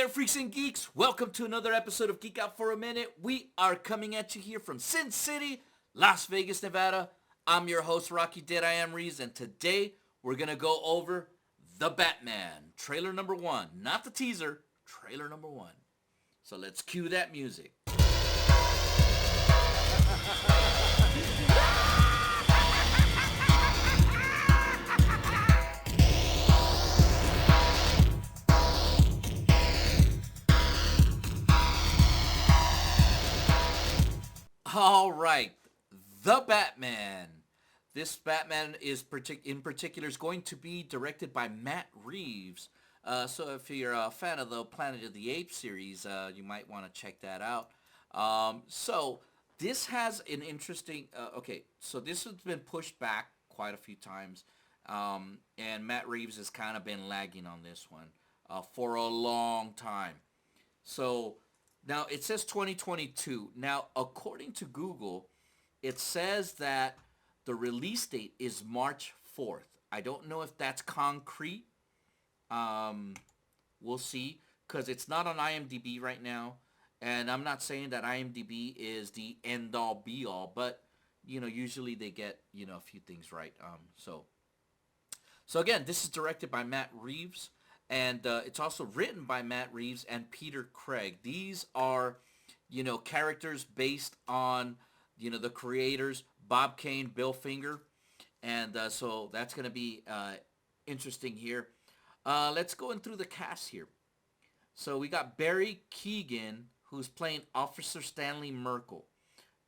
freaks and geeks, welcome to another episode of Geek Out for a Minute. We are coming at you here from Sin City, Las Vegas, Nevada. I'm your host, Rocky Dead I Am Reeves, and today we're going to go over The Batman, trailer number 1. Not the teaser, trailer number 1. So let's cue that music. All right, The Batman. This Batman is in particular is going to be directed by Matt Reeves. So if you're a fan of the Planet of the Apes series, you might want to check that out. So this has an interesting. So this has been pushed back quite a few times, and Matt Reeves has kind of been lagging on this one for a long time. So now it says 2022. Now, according to Google, it says that the release date is March 4th. I don't know if that's concrete. We'll see, because it's not on IMDb right now. And I'm not saying that IMDb is the end-all be-all, but, usually they get, a few things right. So again, this is directed by Matt Reeves. And it's also written by Matt Reeves and Peter Craig. These are, characters based on, the creators, Bob Kane, Bill Finger. And so that's going to be interesting here. Let's go in through the cast here. So we got Barry Keoghan, who's playing Officer Stanley Merkel.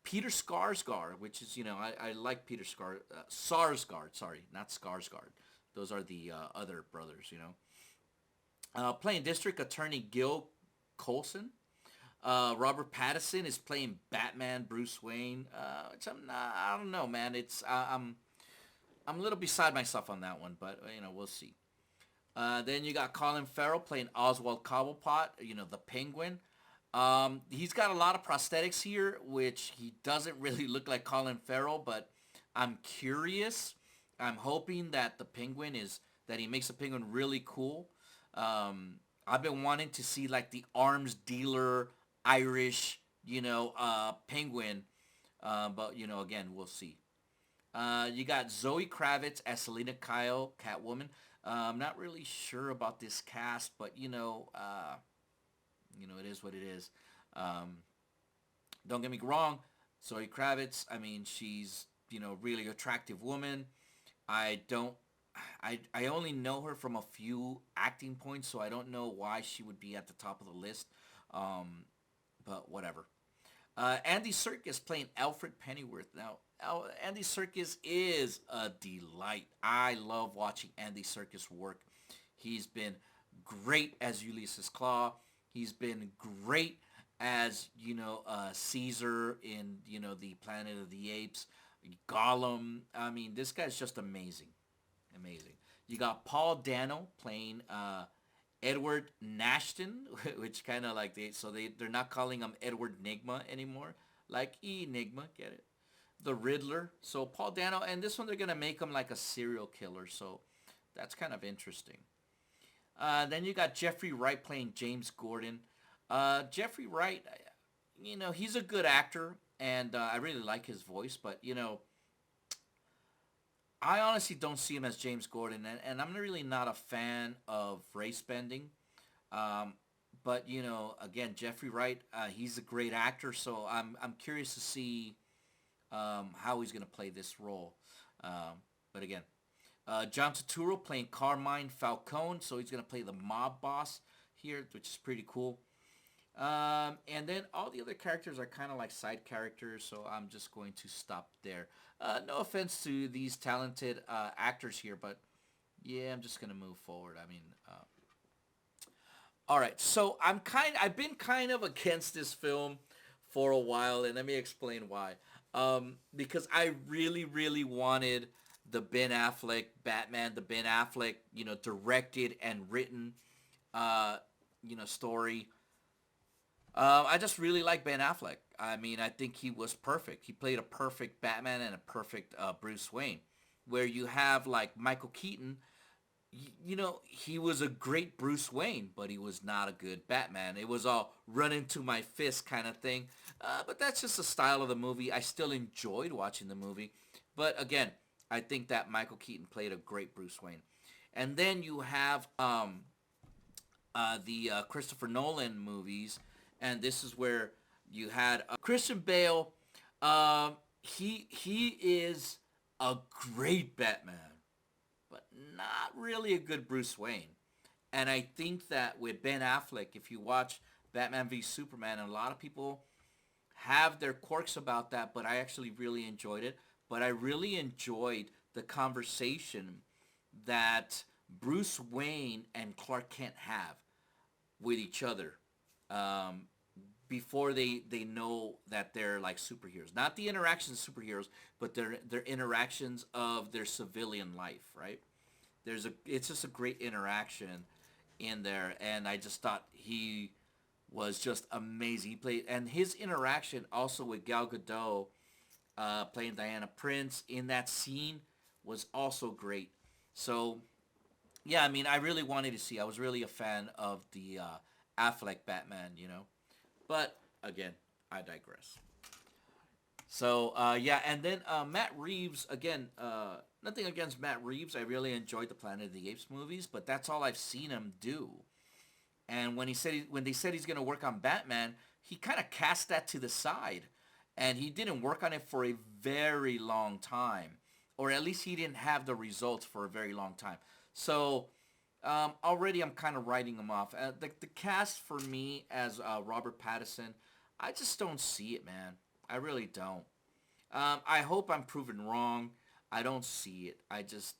Peter Sarsgaard, which is, I like Peter Sarsgaard, sorry, not Skarsgård. Those are the other brothers, playing District Attorney Gil Colson. Robert Pattinson is playing Batman Bruce Wayne. Which I don't know, man. It's I'm a little beside myself on that one, but we'll see. Then you got Colin Farrell playing Oswald Cobblepot. The Penguin. He's got a lot of prosthetics here, which he doesn't really look like Colin Farrell, but I'm curious. I'm hoping that he makes the Penguin really cool. I've been wanting to see like the arms dealer Irish, Penguin. But again, we'll see. You got Zoe Kravitz as Selina Kyle, Catwoman. I'm not really sure about this cast, but it is what it is. Don't get me wrong, Zoe Kravitz, she's, really attractive woman. I only know her from a few acting points, so I don't know why she would be at the top of the list. But whatever. Andy Serkis playing Alfred Pennyworth. Now, Andy Serkis is a delight. I love watching Andy Serkis work. He's been great as Ulysses Claw. He's been great as, Caesar in, the Planet of the Apes. Gollum. This guy's just amazing. Amazing. You got Paul Dano playing Edward Nashton, which kind of like they're not calling him Edward Nigma anymore, like Enigma, get it? The Riddler. So Paul Dano, and this one they're gonna make him like a serial killer, so that's kind of interesting. Then you got Jeffrey Wright playing James Gordon. Jeffrey Wright, he's a good actor, and I really like his voice, but I honestly don't see him as James Gordon, and I'm really not a fan of race bending. But again, Jeffrey Wright, he's a great actor, so I'm curious to see how he's gonna play this role. But again, John Turturro playing Carmine Falcone, so he's gonna play the mob boss here, which is pretty cool. And then all the other characters are kind of like side characters, so I'm just going to stop there. No offense to these talented actors here, but yeah, I'm just gonna move forward. All right. So I've been kind of against this film for a while, and let me explain why. Because I really, really wanted the Ben Affleck Batman, the Ben Affleck, directed and written, story. I just really like Ben Affleck. I think he was perfect. He played a perfect Batman and a perfect Bruce Wayne. Where you have like Michael Keaton, you know, he was a great Bruce Wayne, but he was not a good Batman. It was all run into my fist kind of thing. But that's just the style of the movie. I still enjoyed watching the movie. But again, I think that Michael Keaton played a great Bruce Wayne. And then you have the Christopher Nolan movies, and this is where you had Christian Bale. He is a great Batman, but not really a good Bruce Wayne. And I think that with Ben Affleck, if you watch Batman v Superman, and a lot of people have their quirks about that, but I actually really enjoyed it. But I really enjoyed the conversation that Bruce Wayne and Clark Kent have with each other before they know that they're like superheroes. Not the interactions of superheroes, but their interactions of their civilian life, right? It's just a great interaction in there, and I just thought he was just amazing. He played, and his interaction also with Gal Gadot playing Diana Prince in that scene was also great. So yeah, I mean, I really wanted to see. I was really a fan of the Affleck Batman, you know. But again, I digress. So yeah, and then Matt Reeves again. Nothing against Matt Reeves. I really enjoyed the Planet of the Apes movies, but that's all I've seen him do. And when they said he's gonna work on Batman, he kind of cast that to the side, and he didn't work on it for a very long time, or at least he didn't have the results for a very long time. So already I'm kind of writing him off. The cast for me as Robert Pattinson, I just don't see it, man. I really don't. I hope I'm proven wrong. I don't see it. I just,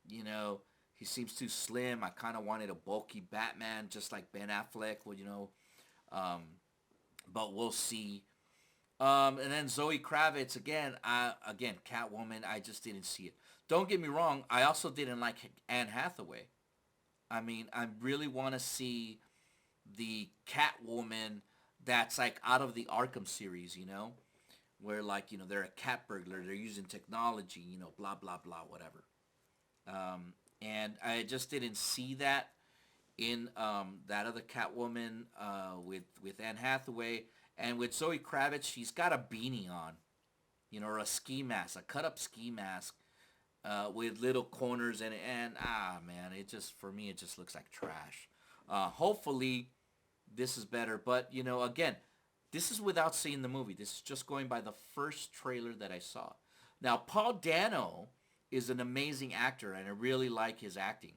you know, he seems too slim. I kind of wanted a bulky Batman, just like Ben Affleck, well, you know. But we'll see. And then Zoe Kravitz, again, Catwoman, I just didn't see it. Don't get me wrong, I also didn't like Anne Hathaway. I mean, I really want to see the Catwoman that's like out of the Arkham series, you know? Where like, you know, they're a cat burglar, they're using technology, you know, blah, blah, blah, whatever. And I just didn't see that in that other Catwoman with Anne Hathaway. And with Zoe Kravitz, she's got a beanie on, you know, or a ski mask, a cut-up ski mask with little corners in it. And, man, for me, it just looks like trash. Hopefully, this is better. But, you know, again, this is without seeing the movie. This is just going by the first trailer that I saw. Now, Paul Dano is an amazing actor, and I really like his acting.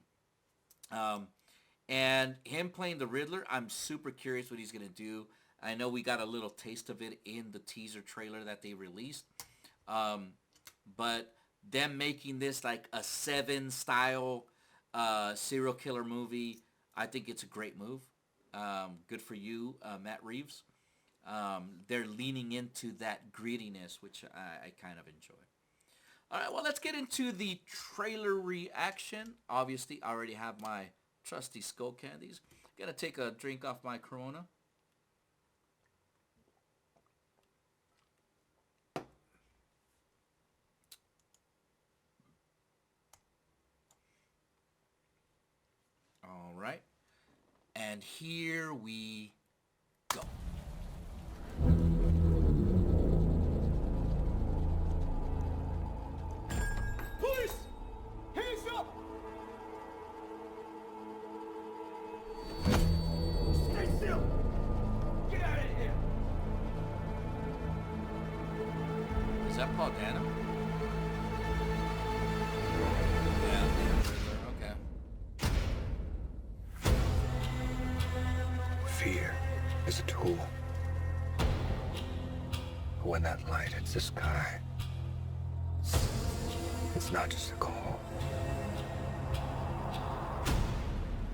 And him playing the Riddler, I'm super curious what he's going to do. I know we got a little taste of it in the teaser trailer that they released. But them making this like a Seven style serial killer movie, I think it's a great move. Good for you, Matt Reeves. They're leaning into that grittiness, which I kind of enjoy. All right, well, let's get into the trailer reaction. Obviously, I already have my trusty skull candies. Gonna take a drink off my Corona. All right, and here we go. Police! Hands up! Stay still! Get out of here! Is that Paul Dano? Okay. Fear is a tool. But when that light hits the sky, it's not just a call.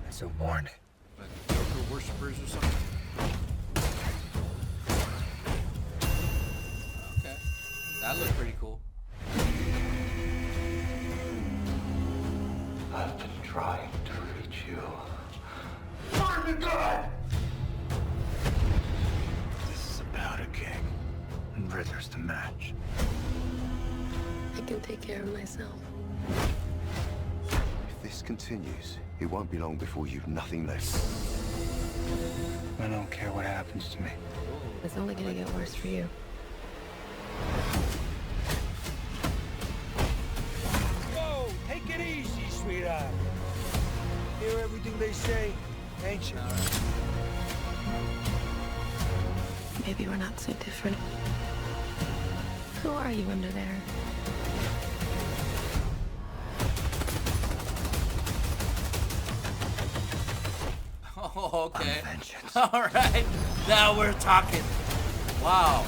It's a warning. Like Joker worshippers or something? Okay. That looked pretty cool. I've been trying to reach you. Arm to God! This is about a king, and Riddler's the match. I can take care of myself. If this this continues, it won't be long before you've nothing left. I don't care what happens to me. It's only gonna get worse for you. Whoa, take it easy, sweetheart. Hear everything they say, ain't you? Maybe we're not so different. Who are you under there? Oh, okay. Vengeance. All right. Now we're talking. Wow.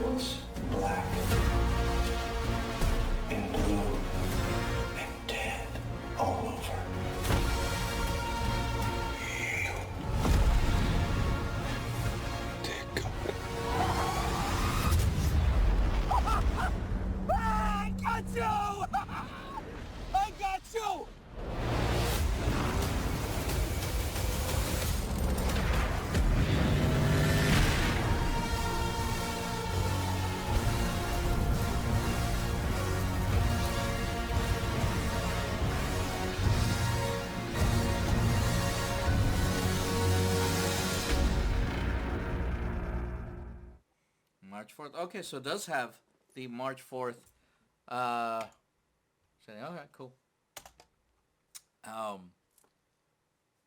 What's black and blue and dead all over? You. Dear God. I got you! I got you! March 4th. Okay, so it does have the March 4th. Saying, okay, cool.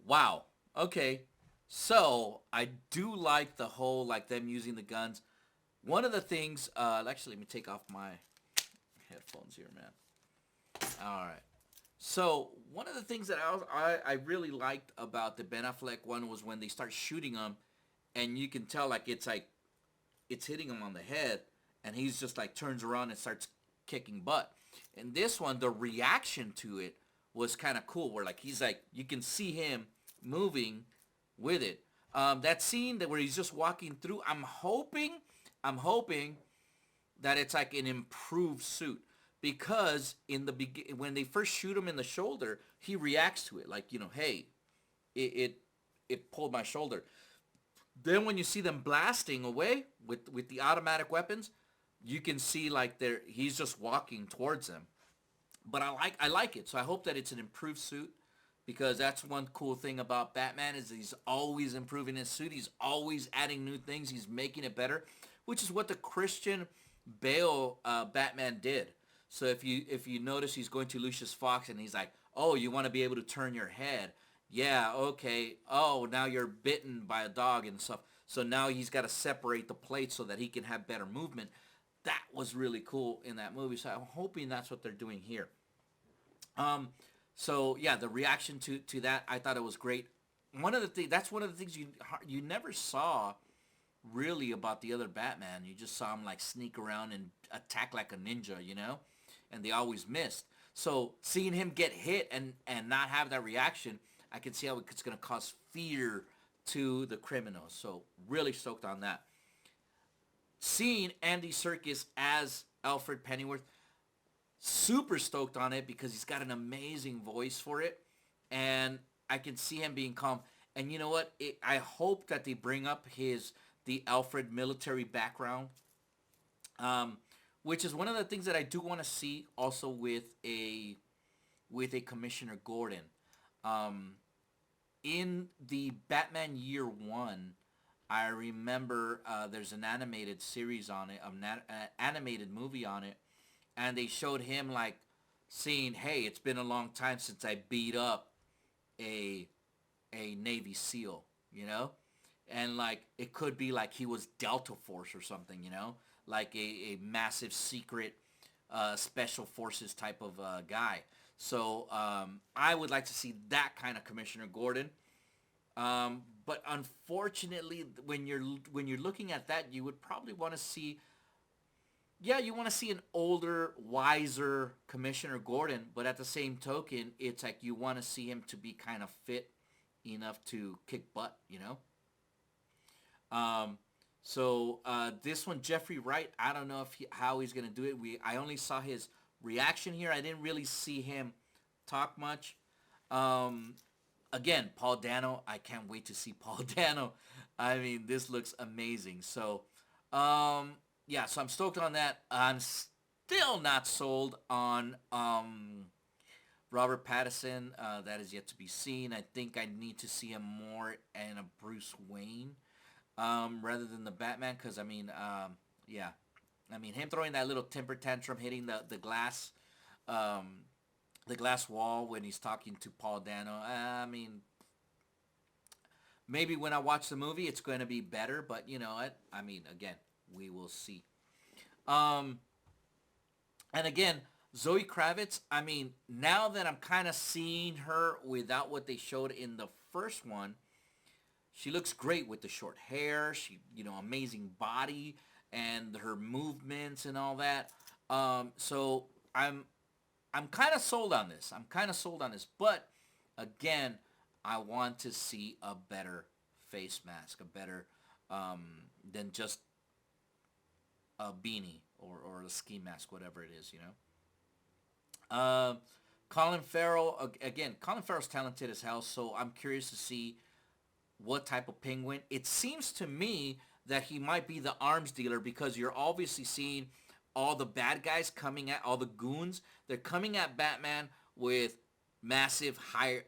Wow. Okay. So I do like the whole, like them using the guns. One of the things, actually let me take off my headphones here, man. All right. So one of the things that I really liked about the Ben Affleck one was when they start shooting him, and you can tell like it's hitting him on the head, and he's just like turns around and starts kicking butt. And this one, the reaction to it was kind of cool, where like he's like, you can see him moving with it. That scene that where he's just walking through, I'm hoping that it's like an improved suit, because in the when they first shoot him in the shoulder, he reacts to it like, you know, hey, it pulled my shoulder. Then when you see them blasting away with the automatic weapons, you can see like he's just walking towards them. But I like it. So I hope that it's an improved suit, because that's one cool thing about Batman is he's always improving his suit. He's always adding new things. He's making it better, which is what the Christian Bale Batman did. So if you notice, he's going to Lucius Fox and he's like, oh, you want to be able to turn your head. Yeah, okay. Oh, now you're bitten by a dog and stuff. So now he's got to separate the plates so that he can have better movement. That was really cool in that movie. So I'm hoping that's what they're doing here. So yeah, the reaction to that, I thought it was great. That's one of the things you never saw really about the other Batman. You just saw him like sneak around and attack like a ninja, you know, and they always missed. So seeing him get hit and not have that reaction, I can see how it's going to cause fear to the criminals. So really stoked on that. Seeing Andy Serkis as Alfred Pennyworth, super stoked on it, because he's got an amazing voice for it, and I can see him being calm. And you know what? I hope that they bring up the Alfred military background, which is one of the things that I do want to see also with a Commissioner Gordon. In the Batman Year One, I remember there's an animated series on it, an animated movie on it, and they showed him like saying, hey, it's been a long time since I beat up a Navy SEAL, you know? And like it could be like he was Delta Force or something, you know? Like a massive secret special forces type of guy. So I would like to see that kind of Commissioner Gordon. But unfortunately, when you're looking at that, you would probably want to see, you want to see an older, wiser Commissioner Gordon. But at the same token, it's like you want to see him to be kind of fit enough to kick butt, you know. So this one, Jeffrey Wright, I don't know how he's gonna do it. I only saw his reaction here. I didn't really see him talk much. Again, Paul Dano. I can't wait to see Paul Dano. I mean, this looks amazing. So, yeah, so I'm stoked on that. I'm still not sold on Robert Pattinson. That is yet to be seen. I think I need to see him more in a Bruce Wayne rather than the Batman, because, I mean, yeah. I mean, him throwing that little temper tantrum, hitting the glass wall when he's talking to Paul Dano. I mean, maybe when I watch the movie, it's going to be better, but you know what? I mean, again, we will see. And again, Zoe Kravitz, I mean, now that I'm kind of seeing her without what they showed in the first one, she looks great with the short hair. She, you know, amazing body and her movements and all that. So I'm kind of sold on this. But again, I want to see a better face mask, a better than just a beanie or a ski mask, whatever it is, you know. Colin Farrell, again, Colin Farrell's talented as hell, so I'm curious to see what type of penguin. It seems to me that he might be the arms dealer, because you're obviously seeing all the bad guys coming at, all the goons, they're coming at Batman with massive high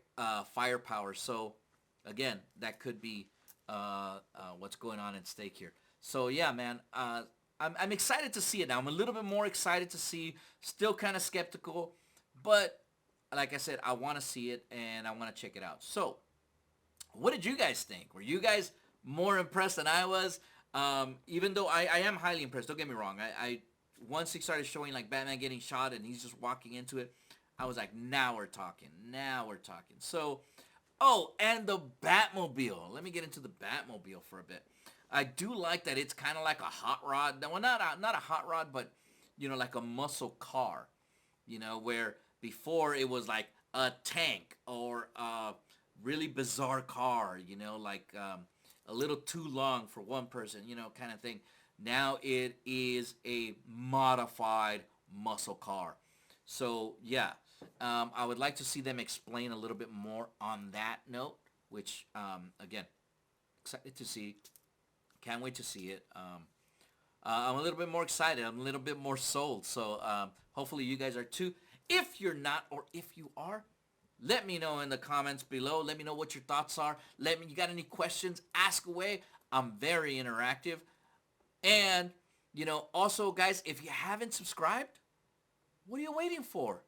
firepower. So again, that could be what's going on at stake here. So yeah, man, I'm excited to see it now. I'm a little bit more excited to see, still kind of skeptical, but like I said, I want to see it and I want to check it out. So what did you guys think? Were you guys more impressed than I was? Even though I am highly impressed, don't get me wrong. I once he started showing like Batman getting shot and he's just walking into it, I was like, now we're talking. So, oh, and the Batmobile. Let me get into the Batmobile for a bit. I do like that it's kind of like a hot rod. Well, not a hot rod, but, you know, like a muscle car. You know, where before it was like a tank or a really bizarre car, you know, like a little too long for one person, you know, kind of thing. Now it is a modified muscle car. So, yeah, I would like to see them explain a little bit more on that note, which, again, excited to see. Can't wait to see it. I'm a little bit more excited. I'm a little bit more sold. So, hopefully you guys are too. If you're not, or if you are, let me know in the comments below. Let me know what your thoughts are. You got any questions? Ask away. I'm very interactive. And, you know, also, guys, if you haven't subscribed, what are you waiting for?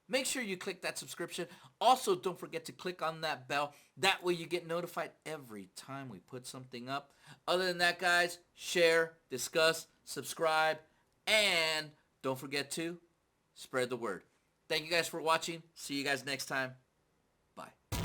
Make sure you click that subscription. Also, don't forget to click on that bell. That way you get notified every time we put something up. Other than that, guys, share, discuss, subscribe, and don't forget to spread the word. Thank you guys for watching. See you guys next time. Bye.